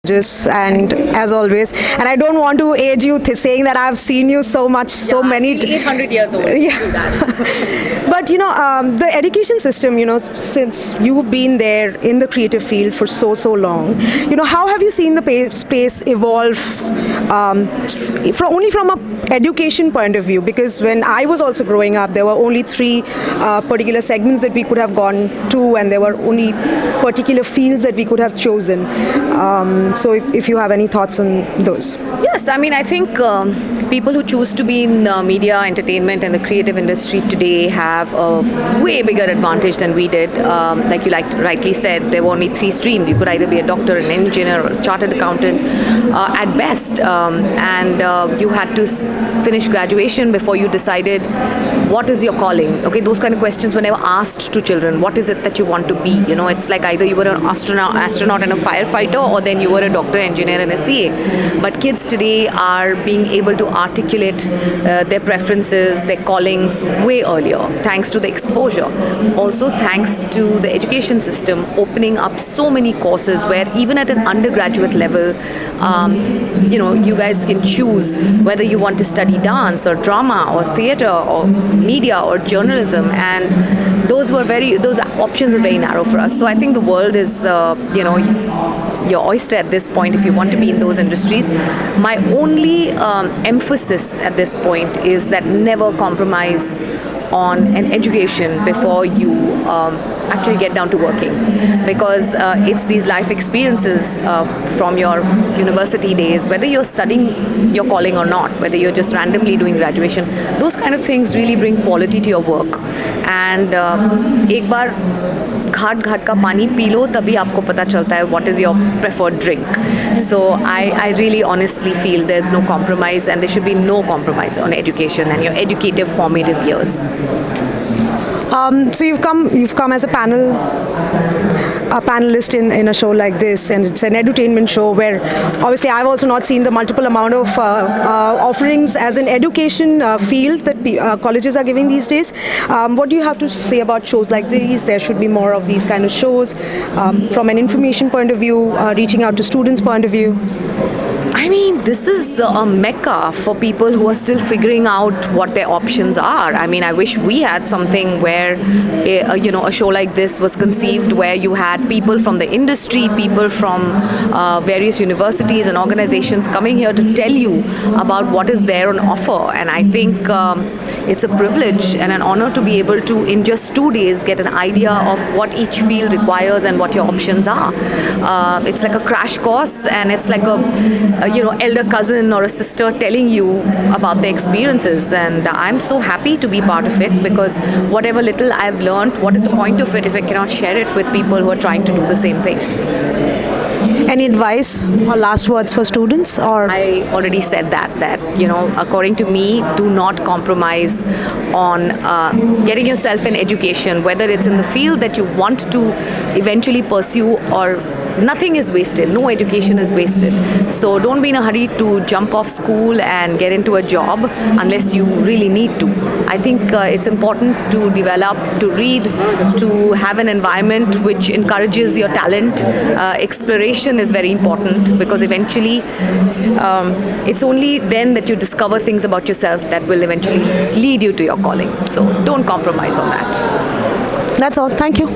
Just and as always, and I don't want to age you saying that I've seen you so much, so many 800 years old. Yeah. But the education system, since you've been there in the creative field for so long, how have you seen the space evolve from a education point of view? Because when I was also growing up, there were only three particular segments that we could have gone to, and there were only particular fields that we could have chosen. So if you have any thoughts on those. Yes, I mean, I think people who choose to be in media, entertainment, and the creative industry today have a way bigger advantage than we did. Like you rightly said, there were only three streams. You could either be a doctor, an engineer, or a chartered accountant at best. And you had to finish graduation before you decided what is your calling. Okay, those kind of questions were never asked to children. What is it that you want to be? It's like either you were an astronaut and a firefighter, or then you were a doctor, engineer, and a CA. But kids today are being able to articulate their preferences, their callings way earlier, thanks to the exposure. Also, thanks to the education system opening up so many courses where even at an undergraduate level, you guys can choose whether you want to study dance or drama or theatre or media or journalism, and those options are very narrow for us. So I think the world is, your oyster at this point if you want to be in those industries. My only emphasis at this point is that never compromise on an education before you actually get down to working, because it's these life experiences from your university days, whether you're studying your calling or not, whether you're just randomly doing graduation, those kind of things really bring quality to your work. And एक बार घाट का पानी P low तभी आपको पता चलता है what is your preferred drink. So I really honestly feel there's no compromise, and there should be no compromise on education and your educative formative years. So you've come as a panelist in a show like this, and it's an edutainment show where obviously I've also not seen the multiple amount of offerings as an education field that colleges are giving these days. What do you have to say about shows like these? There should be more of these kind of shows from an information point of view, reaching out to students' point of view. I mean, this is a mecca for people who are still figuring out what their options are. I mean, I wish we had something where, a show like this was conceived, where you had people from the industry, people from various universities and organizations coming here to tell you about what is there on offer. And I think it's a privilege and an honor to be able to, in just 2 days, get an idea of what each field requires and what your options are. It's like a crash course, and it's like a elder cousin or a sister telling you about their experiences, and I'm so happy to be part of it, because whatever little I've learned, what is the point of it if I cannot share it with people who are trying to do the same things? Any advice or last words for students? Or I already said that according to me, do not compromise on getting yourself an education, whether it's in the field that you want to eventually pursue, or nothing is wasted. No education is wasted. So don't be in a hurry to jump off school and get into a job unless you really need to. I think it's important to develop, to read, to have an environment which encourages your talent. Exploration is very important, because eventually it's only then that you discover things about yourself that will eventually lead you to your calling. So don't compromise on that. That's all. Thank you.